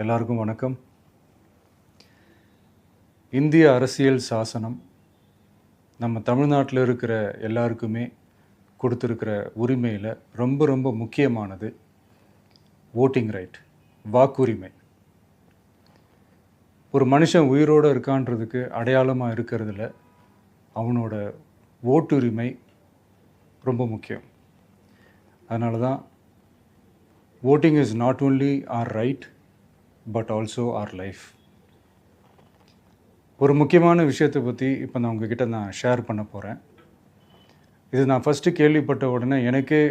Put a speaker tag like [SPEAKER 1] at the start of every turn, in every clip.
[SPEAKER 1] எல்லாருக்கும் வணக்கம். இந்திய அரசியல் சாசனம் நம்ம தமிழ்நாட்டில் இருக்கிற எல்லாருக்குமே கொடுத்துருக்கிற உரிமையில் ரொம்ப ரொம்ப முக்கியமானது ஓட்டிங் ரைட், வாக்குரிமை. ஒரு மனுஷன் உயிரோடு இருக்கான்றதுக்கு அடையாளமாக இருக்கிறதுல அவனோட ஓட்டுரிமை ரொம்ப முக்கியம். அதனால தான் voting is not only our right but also our life. ஒரு முக்கியமான விஷயத்தை பற்றி இப்போ நான் உங்ககிட்ட ஷேர் பண்ண போகிறேன். இது நான் ஃபஸ்ட்டு கேள்விப்பட்ட உடனே எனக்கே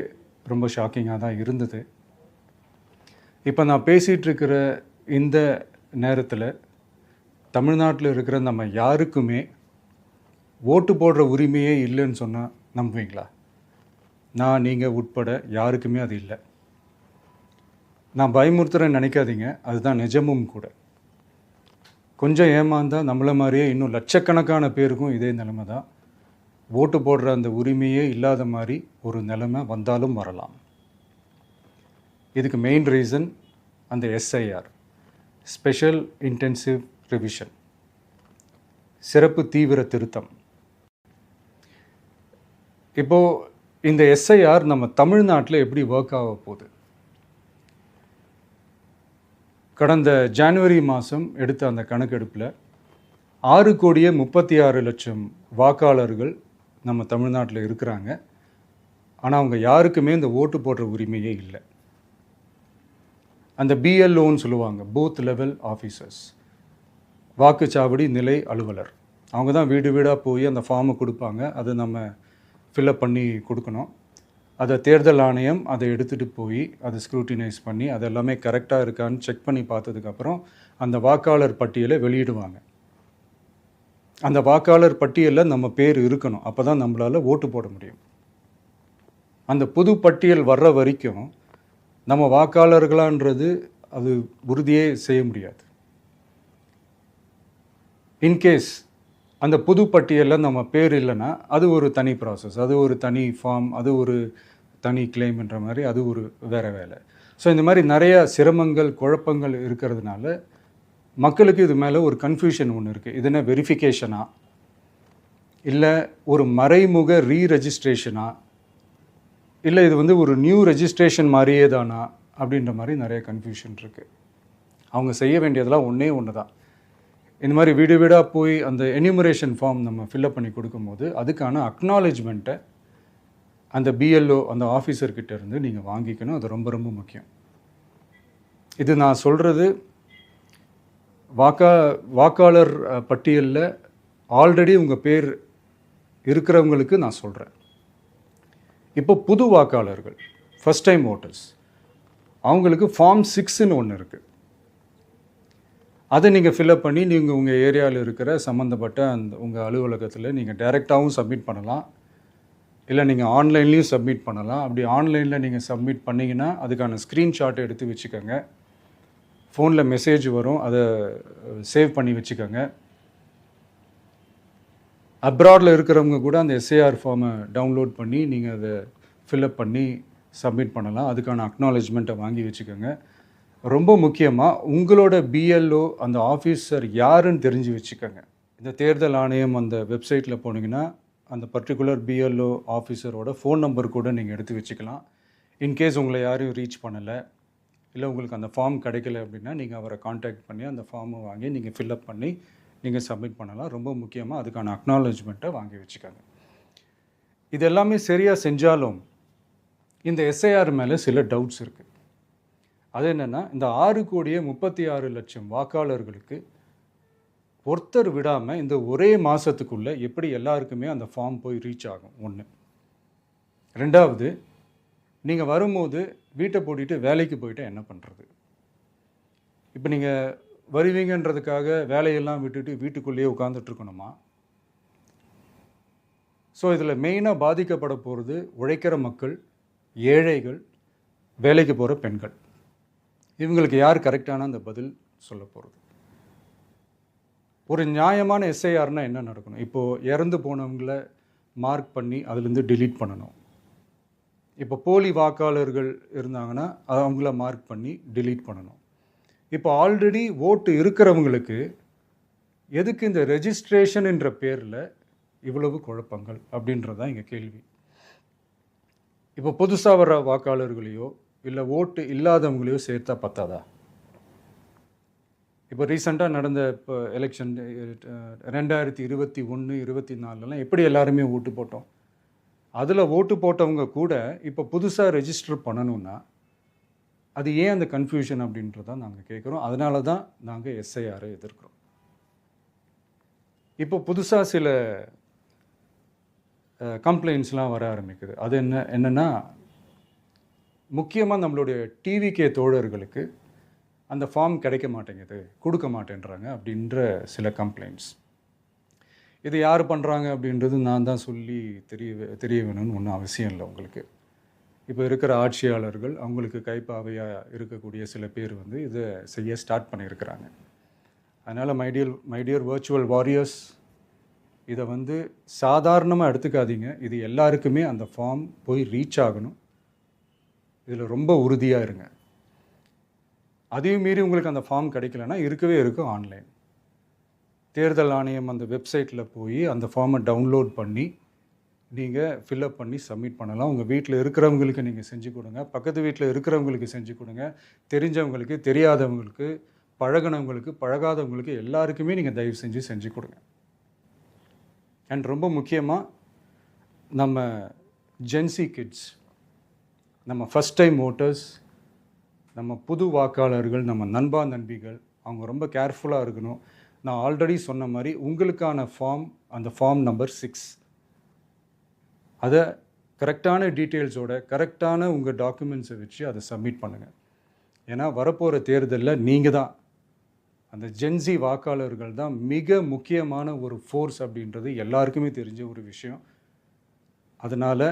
[SPEAKER 1] ரொம்ப ஷாக்கிங்காக தான் இருந்தது. இப்போ நான் பேசிகிட்டு இருக்கிற இந்த நேரத்தில் தமிழ்நாட்டில் இருக்கிற நம்ம யாருக்குமே ஓட்டு போடுற உரிமையே இல்லைன்னு சொன்னால் நம்புவீங்களா? நான் நீங்கள் உட்பட யாருக்குமே அது இல்லை. நான் பயமுறுத்துறேன்னு நினைக்காதீங்க, அதுதான் நிஜமும் கூட. கொஞ்சம் ஏமாந்தால் நம்மளை மாதிரியே இன்னும் லட்சக்கணக்கான பேருக்கும் இதே நிலைமை தான். ஓட்டு போடுற அந்த உரிமையே இல்லாத மாதிரி ஒரு நிலைமை வந்தாலும் வரலாம். இதுக்கு மெயின் ரீசன் அந்த எஸ்ஐஆர், ஸ்பெஷல் இன்டென்சிவ் ரிவிஷன், சிறப்பு தீவிர திருத்தம். இப்போது இந்த எஸ்ஐஆர் நம்ம தமிழ்நாட்டில் எப்படி ஒர்க் ஆக போகுது? கடந்த ஜனவரி மாதம் எடுத்த அந்த கணக்கெடுப்பில் 6,36,00,000 வாக்காளர்கள் நம்ம தமிழ்நாட்டில் இருக்கிறாங்க. ஆனால் அவங்க யாருக்குமே இந்த ஓட்டு போடுற உரிமையே இல்லை. அந்த பிஎல்ஓன்னு சொல்லுவாங்க, பூத் லெவல் ஆஃபீஸர்ஸ், வாக்குச்சாவடி நிலை அலுவலர். அவங்க தான் வீடு வீடாக போய் அந்த ஃபார்மை கொடுப்பாங்க. அதை நம்ம ஃபில்அப் பண்ணி கொடுக்கணும். அதை தேர்தல் ஆணையம் அதை எடுத்துகிட்டு போய் அதை ஸ்க்ரூட்டினைஸ் பண்ணி அது எல்லாமே கரெக்டாக இருக்கான்னு செக் பண்ணி பார்த்ததுக்கப்புறம் அந்த வாக்காளர் பட்டியலை வெளியிடுவாங்க. அந்த வாக்காளர் பட்டியலில் நம்ம பேர் இருக்கணும், அப்போ தான் நம்மளால் ஓட்டு போட முடியும். அந்த புது பட்டியல் வர்ற வரைக்கும் நம்ம வாக்காளர்களான்றது அது உறுதியே செய்ய முடியாது. இன்கேஸ் அந்த புது பட்டியலில் நம்ம பேர் இல்லைன்னா அது ஒரு தனி ப்ராசஸ், அது ஒரு தனி ஃபார்ம், அது ஒரு தனி கிளைம்ன்ற மாதிரி அது ஒரு வேறு வேலை. ஸோ இந்த மாதிரி நிறையா சிரமங்கள் குழப்பங்கள் இருக்கிறதுனால மக்களுக்கு இது மேலே ஒரு கன்ஃபியூஷன் ஒன்று இருக்குது. இது என்ன வெரிஃபிகேஷனா இல்லை ஒரு மறைமுக ரீரெஜிஸ்ட்ரேஷனா இல்லை இது ஒரு நியூ ரெஜிஸ்ட்ரேஷன் மாதிரியே தானா அப்படின்ற மாதிரி நிறைய கன்ஃபியூஷன் இருக்குது. அவங்க செய்ய வேண்டியதெல்லாம் ஒன்று தான். இந்த மாதிரி வீடு வீடாக போய் அந்த என்யூமரேஷன் ஃபார்ம் நம்ம ஃபில்அப் பண்ணி கொடுக்கும்போது அதுக்கான அக்னாலேஜ்மெண்ட்டை அந்த பிஎல்ஓ அந்த ஆஃபீஸர்கிட்ட இருந்து நீங்கள் வாங்கிக்கணும். அது ரொம்ப ரொம்ப முக்கியம். இது நான் சொல்கிறது வாக்காளர் பட்டியலில் ஆல்ரெடி உங்கள் பேர் இருக்கிறவங்களுக்கு நான் சொல்கிறேன். இப்போ புது வாக்காளர்கள், ஃபஸ்ட் டைம் ஓட்டர்ஸ், அவங்களுக்கு ஃபார்ம் 6ன்னு ஒன்று இருக்குது. அதை நீங்கள் ஃபில்அப் பண்ணி நீங்கள் உங்கள் ஏரியாவில் இருக்கிற சம்மந்தப்பட்ட அந்த உங்கள் அலுவலகத்தில் நீங்கள் டைரெக்டாகவும் சப்மிட் பண்ணலாம், இல்லை நீங்கள் ஆன்லைன்லேயும் சப்மிட் பண்ணலாம். அப்படி ஆன்லைனில் நீங்கள் சப்மிட் பண்ணிங்கன்னா அதுக்கான ஸ்க்ரீன்ஷாட் எடுத்து வச்சுக்கோங்க. ஃபோனில் மெசேஜ் வரும், அதை சேவ் பண்ணி வச்சுக்கோங்க. அப்ராடில் இருக்கிறவங்க கூட அந்த எஸ்ஏஆர் ஃபார்மை டவுன்லோட் பண்ணி நீங்கள் அதை ஃபில்அப் பண்ணி சப்மிட் பண்ணலாம். அதுக்கான அக்னாலேஜ்மெண்ட்டை வாங்கி வச்சுக்கோங்க. ரொம்ப முக்கியமாக உங்களோட பிஎல்ஓ அந்த ஆஃபீஸர் யாருன்னு தெரிஞ்சு வச்சுக்கோங்க. இந்த தேர்தல் ஆணையம் அந்த வெப்சைட்டில் போனீங்கன்னா அந்த பர்டிகுலர் பிஎல்ஓ ஆஃபீஸரோட ஃபோன் நம்பர் கூட நீங்கள் எடுத்து வச்சுக்கலாம். இன்கேஸ் உங்களை யாரும் ரீச் பண்ணலை இல்லை உங்களுக்கு அந்த ஃபார்ம் கிடைக்கல அப்படின்னா நீங்கள் அவரை காண்டாக்ட் பண்ணி அந்த ஃபார்மை வாங்கி நீங்கள் ஃபில்அப் பண்ணி நீங்கள் சப்மிட் பண்ணலாம். ரொம்ப முக்கியமாக அதுக்கான அக்னாலேஜ்மெண்ட்டை வாங்கி வச்சுக்கோங்க. இது எல்லாமே சரியாக செஞ்சாலும் இந்த எஸ்ஐஆர் மேலே சில டவுட்ஸ் இருக்குது. அது என்னென்னா, இந்த 6,36,00,000 வாக்காளர்களுக்கு ஒருத்தர் விடாமல் இந்த ஒரே மாதத்துக்குள்ளே எப்படி எல்லாருக்குமே அந்த ஃபார்ம் போய் ரீச் ஆகும்? ஒன்று. ரெண்டாவது, நீங்கள் வரும்போது வீட்டை பூட்டிட்டு வேலைக்கு போயிட்டு என்ன பண்ணுறது? இப்போ நீங்கள் வருவீங்கன்றதுக்காக வேலையெல்லாம் விட்டுட்டு வீட்டுக்குள்ளேயே உட்காந்துட்ருக்கணுமா? ஸோ இதில் மெயினாக பாதிக்கப்பட போகிறது உழைக்கிற மக்கள், ஏழைகள், வேலைக்கு போகிற பெண்கள். இவங்களுக்கு யார் கரெக்டான அந்த பதில் சொல்ல போகிறது? ஒரு நியாயமான எஸ்ஐஆர்னால் என்ன நடக்கணும்? இப்போது இறந்து போனவங்களை மார்க் பண்ணி அதுலேருந்து டிலீட் பண்ணணும். இப்போ போலி வாக்காளர்கள் இருந்தாங்கன்னா அவங்கள மார்க் பண்ணி டிலீட் பண்ணணும். இப்போ ஆல்ரெடி ஓட்டு இருக்கிறவங்களுக்கு எதுக்கு இந்த ரெஜிஸ்ட்ரேஷன் என்ற பேரில் இவ்வளவு குழப்பங்கள் அப்படின்றது தான் எங்கள் கேள்வி. இப்போ புதுசாக வர்ற வாக்காளர்களையோ இல்லை ஓட்டு இல்லாதவங்களையோ சேர்த்தா பத்தாதா? இப்போ ரீசெண்டாக நடந்த இப்போ எலெக்ஷன் 2021, 24 எப்படி எல்லாருமே ஓட்டு போட்டோம்? அதில் ஓட்டு போட்டவங்க கூட இப்போ புதுசாக ரெஜிஸ்டர் பண்ணணுன்னா அது ஏன் அந்த கன்ஃபியூஷன் அப்படின்றதான் நாங்கள் கேட்குறோம். அதனால தான் நாங்கள் எஸ்ஐஆரை எதிர்க்கிறோம். இப்போ புதுசாக சில கம்ப்ளைண்ட்ஸ்லாம் வர ஆரம்பிக்குது. அது என்னென்னா முக்கியமாக நம்மளுடைய டிவிகே தோழர்களுக்கு அந்த ஃபார்ம் கிடைக்க மாட்டேங்குது, கொடுக்க மாட்டேன்றாங்க அப்படின்ற சில கம்ப்ளைண்ட்ஸ். இது யார் பண்ணுறாங்க அப்படின்றது நான் தான் சொல்லி தெரிய வேணும்னு ஒன்றும் அவசியம் இல்லை உங்களுக்கு. இப்போ இருக்கிற ஆட்சியாளர்கள் அவங்களுக்கு கைப்பாவையாக இருக்கக்கூடிய சில பேர் இதை செய்ய ஸ்டார்ட் பண்ணியிருக்கிறாங்க. அதனால் மைடியர் வர்ச்சுவல் வாரியர்ஸ், இதை சாதாரணமாக எடுத்துக்காதீங்க. இது எல்லாருக்குமே அந்த ஃபார்ம் போய் ரீச் ஆகணும். இதில் ரொம்ப உறுதியாக இருங்க. அதையும் மீறி உங்களுக்கு அந்த ஃபார்ம் கிடைக்கலன்னா இருக்கவே இருக்கும் ஆன்லைன். தேர்தல் ஆணையம் அந்த வெப்சைட்டில் போய் அந்த ஃபார்மை டவுன்லோட் பண்ணி நீங்கள் ஃபில்அப் பண்ணி சப்மிட் பண்ணலாம். உங்கள் வீட்டில் இருக்கிறவங்களுக்கு நீங்கள் செஞ்சு கொடுங்க, பக்கத்து வீட்டில் இருக்கிறவங்களுக்கு செஞ்சு கொடுங்க, தெரிஞ்சவங்களுக்கு, தெரியாதவங்களுக்கு, பழகினவங்களுக்கு, பழகாதவங்களுக்கு எல்லாருக்குமே நீங்கள் தயவு செஞ்சு கொடுங்க. அண்ட் ரொம்ப முக்கியமாக நம்ம ஜென்சி கிட்ஸ், நம்ம ஃபஸ்ட் டைம் ஓட்டர்ஸ், நம்ம புது வாக்காளர்கள், நம்ம நண்பா நண்பிகள், அவங்க ரொம்ப கேர்ஃபுல்லாக இருக்கணும். நான் ஆல்ரெடி சொன்ன மாதிரி உங்களுக்கான ஃபார்ம், அந்த ஃபார்ம் நம்பர் 6, அதை கரெக்டான டீட்டெயில்ஸோட கரெக்டான உங்கள் டாக்குமெண்ட்ஸை வச்சு அதை சப்மிட் பண்ணுங்கள். ஏன்னா வரப்போகிற தேர்தலில் நீங்கள் தான், அந்த ஜென்சி வாக்காளர்கள் தான் மிக முக்கியமான ஒரு ஃபோர்ஸ் அப்படின்றது எல்லாருக்குமே தெரிஞ்ச ஒரு விஷயம். அதனால்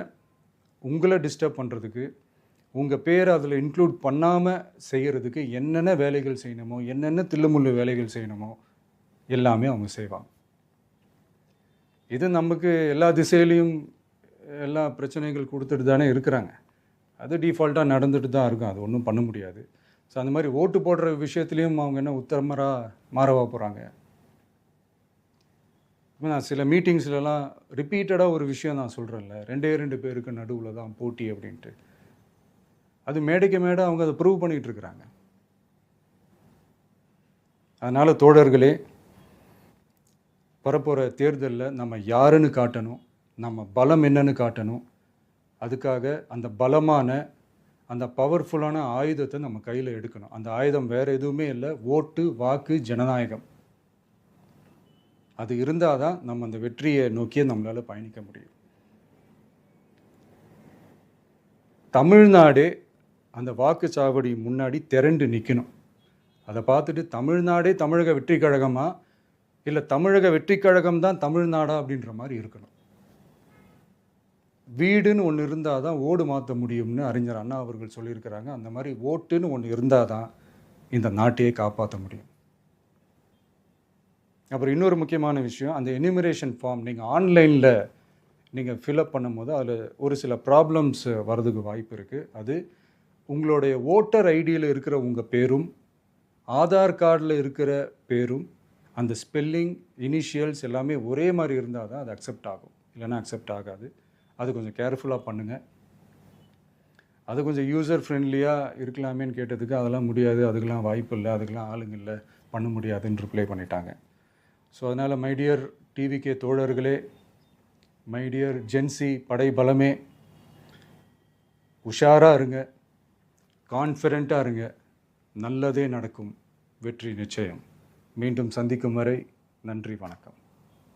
[SPEAKER 1] உங்களை டிஸ்டர்ப் பண்ணுறதுக்கு, உங்கள் பேரை அதில் இன்க்ளூட் பண்ணாமல் செய்கிறதுக்கு என்னென்ன வேலைகள் செய்யணுமோ, என்னென்ன தில்லுமுள்ளு வேலைகள் செய்யணுமோ எல்லாமே அவங்க செய்வாங்க. இது நமக்கு எல்லா திசையிலையும் எல்லா பிரச்சனைகள் கொடுத்துட்டு தானே இருக்கிறாங்க. அது டிஃபால்ட்டாக நடந்துட்டு தான் இருக்கும், அது ஒன்றும் பண்ண முடியாது. ஸோ அந்த மாதிரி ஓட்டு போடுற விஷயத்துலேயும் அவங்க என்ன உத்தரமராக மாறவா போகிறாங்க? இப்போ நான் சில மீட்டிங்ஸ்லலாம் ரிப்பீட்டடாக ஒரு விஷயம் நான் சொல்கிறேன்ல, 2 பேருக்கு நடுவில் தான் போட்டி அப்படின்ட்டு. அது மேடைக்கு மேடை அவங்க அதை ப்ரூவ் பண்ணிகிட்டு இருக்கிறாங்க. அதனால் தோழர்களே, வரப்போகிற தேர்தலில் நம்ம யாருன்னு காட்டணும், நம்ம பலம் என்னன்னு காட்டணும். அதுக்காக அந்த பலமான, அந்த பவர்ஃபுல்லான ஆயுதத்தை நம்ம கையில் எடுக்கணும். அந்த ஆயுதம் வேறு எதுவுமே இல்லை, ஓட்டு, வாக்கு, ஜனநாயகம். அது இருந்தால் தான் நம்ம அந்த வெற்றியை நோக்கியே நம்மளால் பயணிக்க முடியும். தமிழ்நாடே அந்த வாக்குச்சாவடி முன்னாடி திரண்டு நிற்கணும். அதை பார்த்துட்டு தமிழ்நாடே தமிழக வெற்றி கழகமா இல்லை தமிழக வெற்றி கழகம் தான் தமிழ்நாடா அப்படின்ற மாதிரி இருக்கணும். வீடுன்னு ஒன்று இருந்தால் தான் ஓடு மாற்ற முடியும்னு அறிஞர் அண்ணா அவர்கள் சொல்லியிருக்கிறாங்க. அந்த மாதிரி ஓட்டுன்னு ஒன்று இருந்தால் தான் இந்த நாட்டையே காப்பாற்ற முடியும். அப்புறம் இன்னொரு முக்கியமான விஷயம், அந்த எனிமரேஷன் ஃபார்ம் நீங்கள் ஆன்லைனில் நீங்கள் ஃபில்அப் பண்ணும்போது அதில் ஒரு சில ப்ராப்ளம்ஸ் வர்றதுக்கு வாய்ப்பு இருக்குது. அது உங்களுடைய ஓட்டர் ஐடியில் இருக்கிற உங்கள் பேரும் ஆதார் கார்டில் இருக்கிற பேரும் அந்த ஸ்பெல்லிங், இனிஷியல்ஸ் எல்லாமே ஒரே மாதிரி இருந்தால் தான் அது அக்செப்ட் ஆகும், இல்லைன்னா அக்செப்ட் ஆகாது. அது கொஞ்சம் கேர்ஃபுல்லாக பண்ணுங்கள். அது கொஞ்சம் யூசர் ஃப்ரெண்ட்லியாக இருக்கலாமேன்னு கேட்டதுக்கு அதெல்லாம் முடியாது, அதுக்கெலாம் வாய்ப்பு இல்லை, அதுக்கெலாம் ஆளுங்க இல்லை, பண்ண முடியாதுன்னு ரிப்ளை பண்ணிட்டாங்க. ஸோ அதனால் மைடியர் டிவிகே தோழர்களே, மைடியர் ஜென்சி படை பலமே, உஷாராக இருங்க, கான்ஃபிடெண்ட்டாக இருங்க, நல்லதே நடக்கும், வெற்றி நிச்சயம். மீண்டும் சந்திக்கும் வரை நன்றி, வணக்கம்.